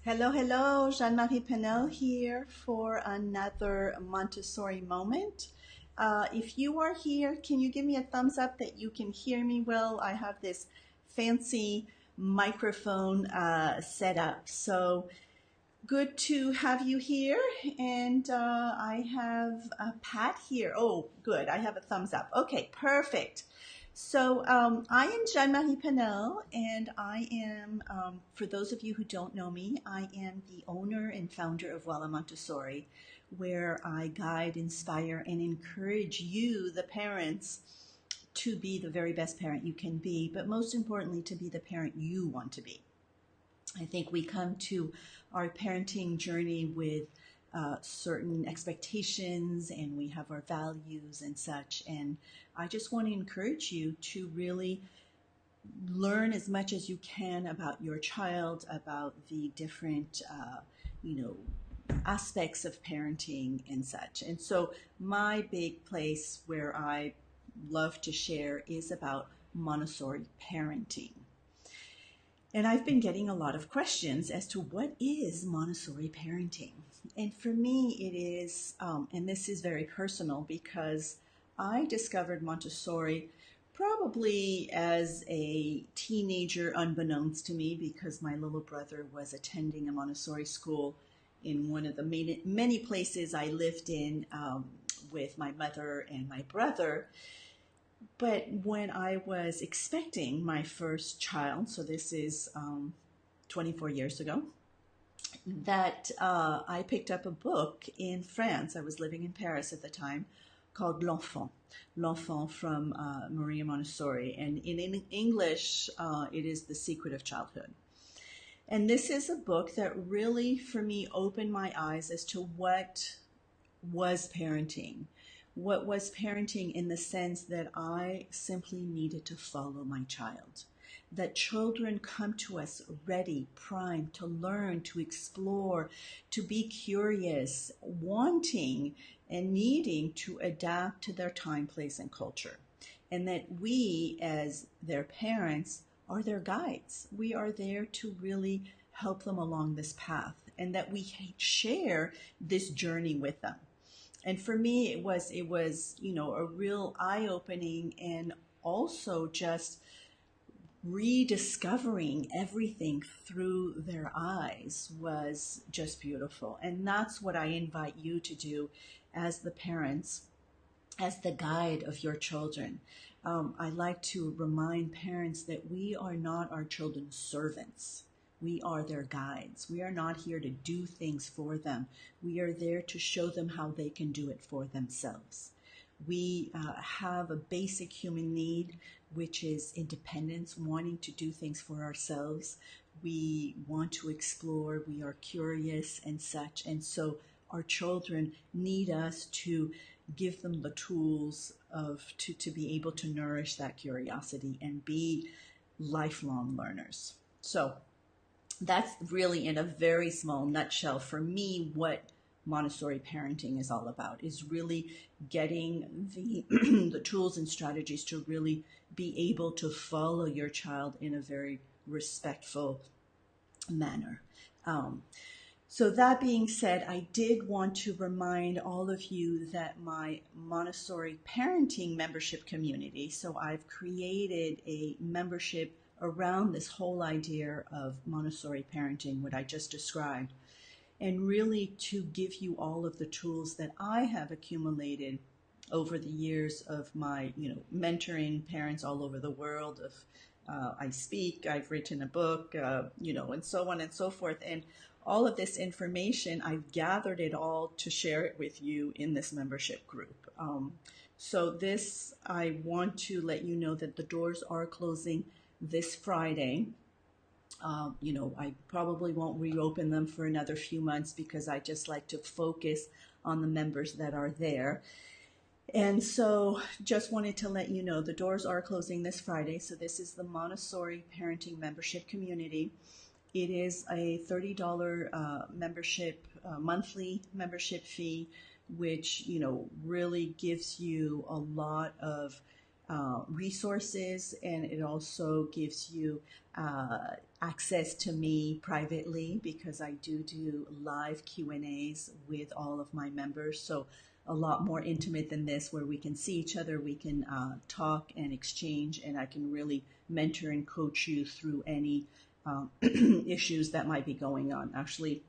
Hello, hello, Jeanne-Marie Paynel here for another Montessori moment. If you are here, can you give me a thumbs up that you can hear me well? I have this fancy microphone set up. So good to have you here. And I have Pat here. Oh, good. I have a thumbs up. Okay, perfect. So I am Jeanne-Marie Paynel, and I am, for those of you who don't know me, I am the owner and founder of Voila Montessori, where I guide, inspire, and encourage you, the parents, to be the very best parent you can be, but most importantly, to be the parent you want to be. I think we come to our parenting journey with certain expectations, and we have our values and such. And I just want to encourage you to really learn as much as you can about your child, about the different, you know, aspects of parenting and such. And so, my big place where I love to share is about Montessori parenting. And I've been getting a lot of questions as to what is Montessori parenting. And for me, it is, and this is very personal because I discovered Montessori probably as a teenager, unbeknownst to me, because my little brother was attending a Montessori school in one of the many places I lived in with my mother and my brother. But when I was expecting my first child, so this is 24 years ago, that I picked up a book in France. I was living in Paris at the time, called L'Enfant from Maria Montessori. And in English, it is The Secret of Childhood. And this is a book that really, for me, opened my eyes as to what was parenting. What was parenting in the sense that I simply needed to follow my child. That children come to us ready, primed to learn, to explore, to be curious, wanting and needing to adapt to their time, place, and culture. And that we, as their parents, are their guides. We are there to really help them along this path, and that we share this journey with them. And for me, it was a real eye opening, and also just rediscovering everything through their eyes was just beautiful. And that's what I invite you to do as the parents, as the guide of your children. I like to remind parents that we are not our children's servants. We are their guides. We are not here to do things for them. We are there to show them how they can do it for themselves. We have a basic human need, which is independence, wanting to do things for ourselves. We want to explore, we are curious and such. And so our children need us to give them the tools to be able to nourish that curiosity and be lifelong learners. So that's really, in a very small nutshell, for me, what Montessori parenting is all about, is really getting the the tools and strategies to really be able to follow your child in a very respectful manner. Um, so that being said, I did want to remind all of you that my Montessori parenting membership community, so I've created a membership around this whole idea of Montessori parenting, what I just described, and really to give you all of the tools that I have accumulated over the years of my, mentoring parents all over the world. Of I speak, I've written a book, and so on and so forth. And all of this information, I've gathered it all to share it with you in this membership group. So this, I want to let you know that the doors are closing this Friday. I probably won't reopen them for another few months because I just like to focus on the members that are there. And so just wanted to let you know the doors are closing this Friday. So this is the Montessori Parenting Membership Community. It is a $30 membership, monthly membership fee, which, really gives you a lot of resources, and it also gives you access to me privately, because I do live Q&As with all of my members. So a lot more intimate than this, where we can see each other, we can talk and exchange, and I can really mentor and coach you through any issues that might be going on. Actually,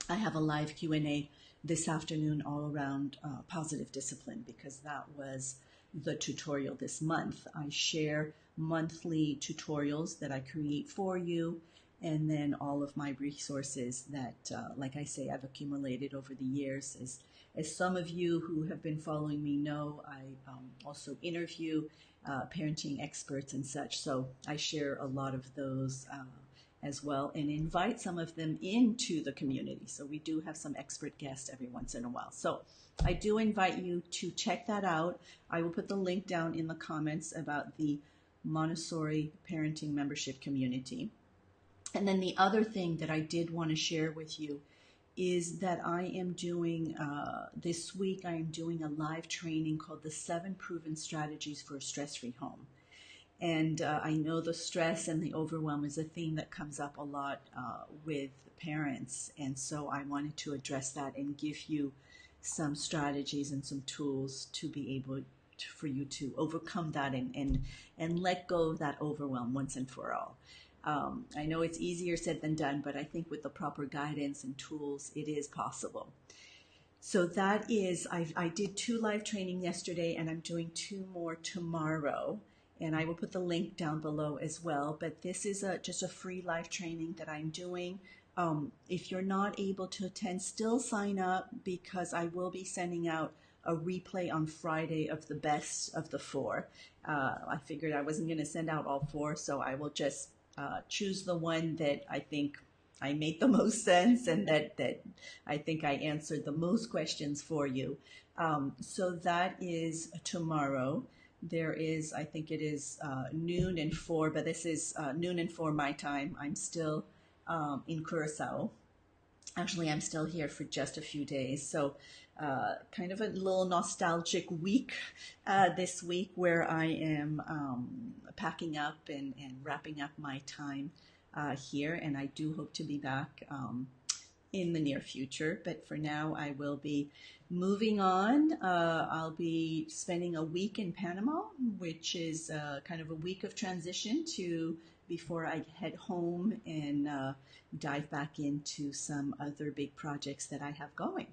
I have a live Q&A this afternoon all around positive discipline, because that was the tutorial this month. I share monthly tutorials that I create for you, and then all of my resources that, like I say, I've accumulated over the years. As some of you who have been following me know, I also interview parenting experts and such, so I share a lot of those as well, and invite some of them into the community. So we do have some expert guests every once in a while. So I do invite you to check that out. I will put the link down in the comments about the Montessori Parenting Membership Community. And then the other thing that I did want to share with you is that I am doing, this week, I am doing a live training called the 7 Proven Strategies for a Stress-Free Home. And I know the stress and the overwhelm is a theme that comes up a lot with parents. And so I wanted to address that and give you some strategies and some tools to be able to, for you to overcome that and let go of that overwhelm once and for all. I know it's easier said than done, but I think with the proper guidance and tools, it is possible. So that is, I did 2 live training yesterday, and I'm doing 2 more tomorrow. And I will put the link down below as well. But this is just a free live training that I'm doing. If you're not able to attend, still sign up, because I will be sending out a replay on Friday of the best of the 4. I figured I wasn't going to send out all 4, so I will just choose the one that I think I made the most sense, and that I think I answered the most questions for you. So that is tomorrow. There is, I think it is noon and 4, but this is noon and 4 my time. I'm still in Curacao. Actually, I'm still here for just a few days. So kind of a little nostalgic week this week, where I am packing up and wrapping up my time here. And I do hope to be back in the near future. But for now, I will be moving on. I'll be spending a week in Panama, which is kind of a week of transition to before I head home and dive back into some other big projects that I have going.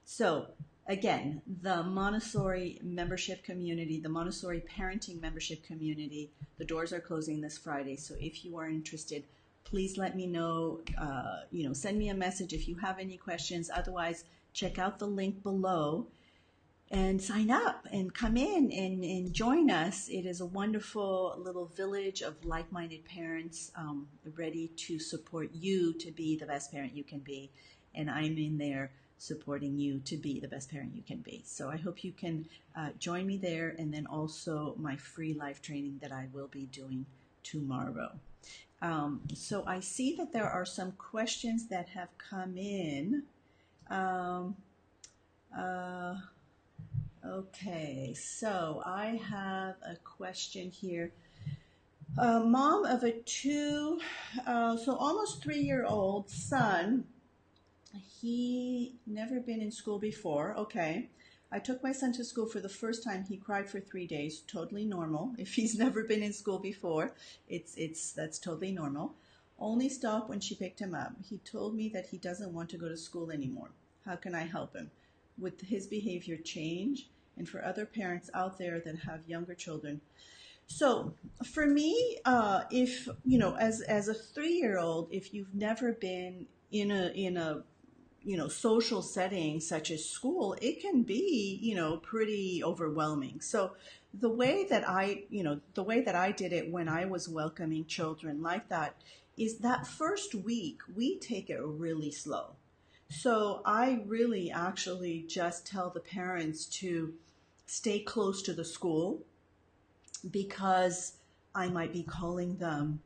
So again, the Montessori membership community, the Montessori parenting membership community, the doors are closing this Friday. So if you are interested, please let me know, send me a message if you have any questions. Otherwise, check out the link below and sign up and come in and join us. It is a wonderful little village of like-minded parents ready to support you to be the best parent you can be. And I'm in there supporting you to be the best parent you can be. So I hope you can join me there, and then also my free live training that I will be doing tomorrow. So I see that there are some questions that have come in. Okay, so I have a question here. Mom of a 2, so almost 3-year-old son. He never been in school before. Okay. I took my son to school for the first time. He cried for 3 days. Totally normal. If he's never been in school before, that's totally normal. Only stopped when she picked him up. He told me that he doesn't want to go to school anymore. How can I help him? Would his behavior change? And for other parents out there that have younger children. So for me, if, as a 3-year-old, if you've never been in a social setting such as school, it can be, pretty overwhelming. So the way that I did it when I was welcoming children like that is that first week, we take it really slow. So I really actually just tell the parents to stay close to the school, because I might be calling them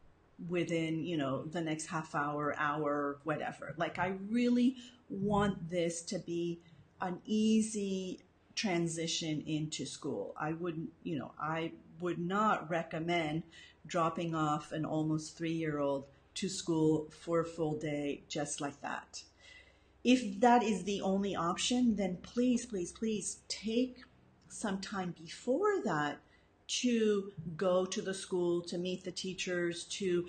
within, the next half hour, whatever. Like, I really want this to be an easy transition into school. I would not recommend dropping off an almost 3-year-old to school for a full day just like that. If that is the only option, then please, please, please take some time before that to go to the school, to meet the teachers, to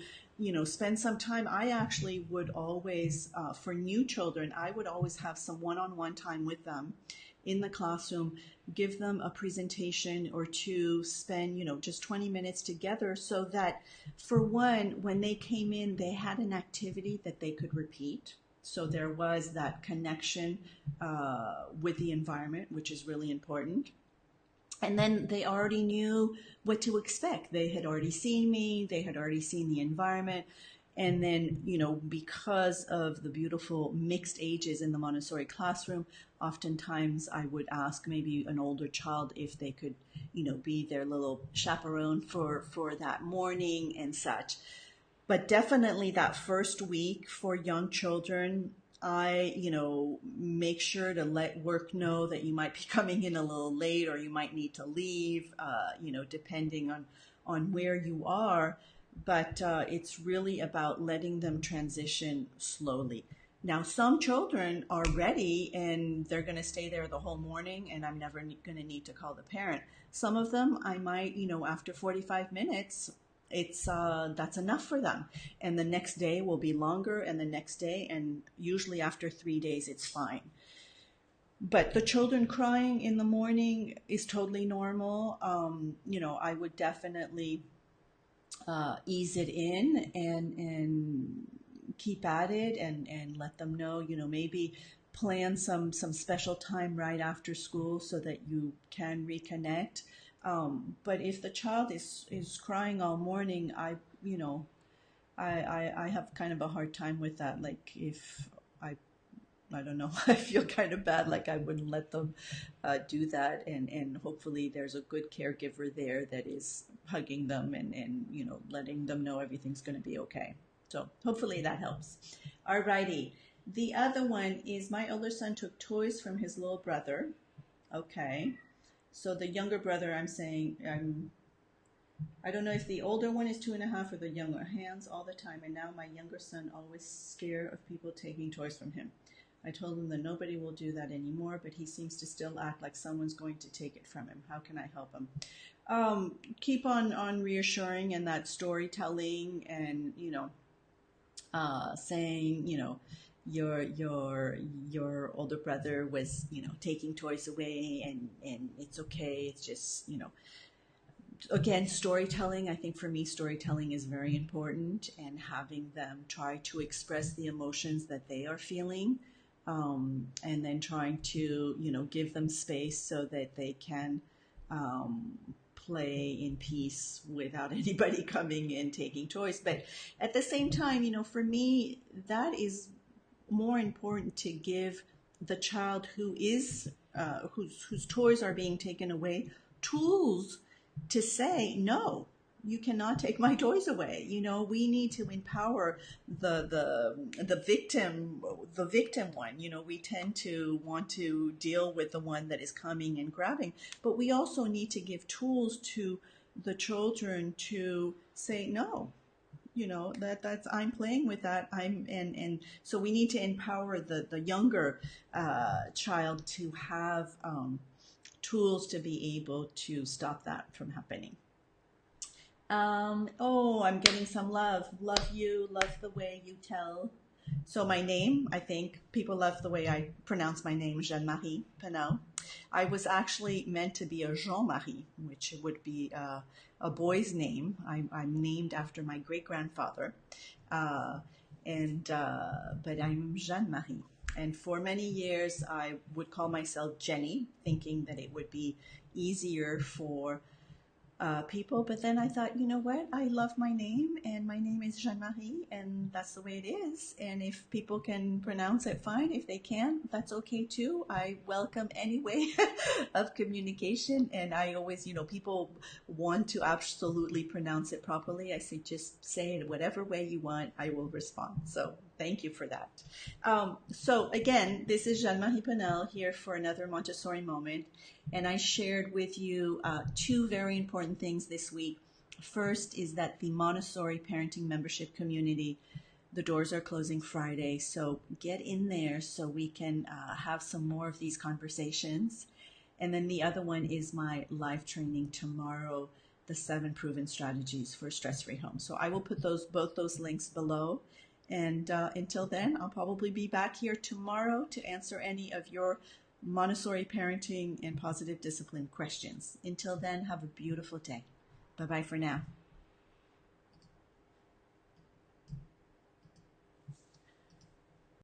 spend some time. I actually would always, for new children, I would always have some one-on-one time with them in the classroom, give them a presentation or two, spend, just 20 minutes together, so that for one, when they came in, they had an activity that they could repeat. So there was that connection with the environment, which is really important. And then they already knew what to expect. They had already seen me, they had already seen the environment. And then, because of the beautiful mixed ages in the Montessori classroom, oftentimes I would ask maybe an older child if they could, be their little chaperone for that morning and such. But definitely that first week for young children, I, make sure to let work know that you might be coming in a little late or you might need to leave, depending on where you are. But it's really about letting them transition slowly. Now, some children are ready and they're going to stay there the whole morning, and I'm never going to need to call the parent. Some of them, I might, after 45 minutes, it's that's enough for them, and the next day will be longer, and the next day, and usually after 3 days it's fine. But the children crying in the morning is totally normal. I would definitely ease it in and keep at it, and let them know, maybe plan some special time right after school so that you can reconnect. But if the child is crying all morning, I have kind of a hard time with that. Like, if I don't know, I feel kind of bad, like I wouldn't let them do that. And hopefully there's a good caregiver there that is hugging them and letting them know everything's going to be okay. So hopefully that helps. Alrighty. The other one is my older son took toys from his little brother. Okay. So the younger brother, I'm saying, I don't know if the older one is 2.5 or the younger. Hands all the time, and now my younger son always scared of people taking toys from him. I told him that nobody will do that anymore, but he seems to still act like someone's going to take it from him. How can I help him? Keep on reassuring and that storytelling, and saying, your older brother was, taking toys away, and it's okay. It's just, again, storytelling. I think for me, storytelling is very important, and having them try to express the emotions that they are feeling, and then trying to, give them space so that they can play in peace without anybody coming and taking toys. But at the same time, for me, that is more important, to give the child who is whose toys are being taken away tools to say, no, you cannot take my toys away. We need to empower the victim one. We tend to want to deal with the one that is coming and grabbing, but we also need to give tools to the children to say no. That's I'm playing with that. And so we need to empower the younger child to have tools to be able to stop that from happening. I'm getting some love. Love you. Love the way you tell. So my name, I think people love the way I pronounce my name, Jeanne-Marie Paynel. I was actually meant to be a Jean-Marie, which would be a boy's name. I'm named after my great-grandfather, but I'm Jeanne-Marie. And for many years, I would call myself Jenny, thinking that it would be easier for people. But then I thought, you know what? I love my name, and my name is Jeanne-Marie, and that's the way it is. And if people can pronounce it, fine. If they can, that's okay too. I welcome any way of communication. And I always, people want to absolutely pronounce it properly. I say, just say it whatever way you want. I will respond. So thank you for that. So again, this is Jeanne-Marie Paynel here for another Montessori Moment. And I shared with you 2 very important things this week. First is that the Montessori Parenting Membership Community, the doors are closing Friday, so get in there so we can have some more of these conversations. And then the other one is my live training tomorrow, the 7 proven strategies for a stress-free home. So I will put both those links below. And until then, I'll probably be back here tomorrow to answer any of your Montessori parenting and positive discipline questions. Until then, have a beautiful day. Bye-bye for now.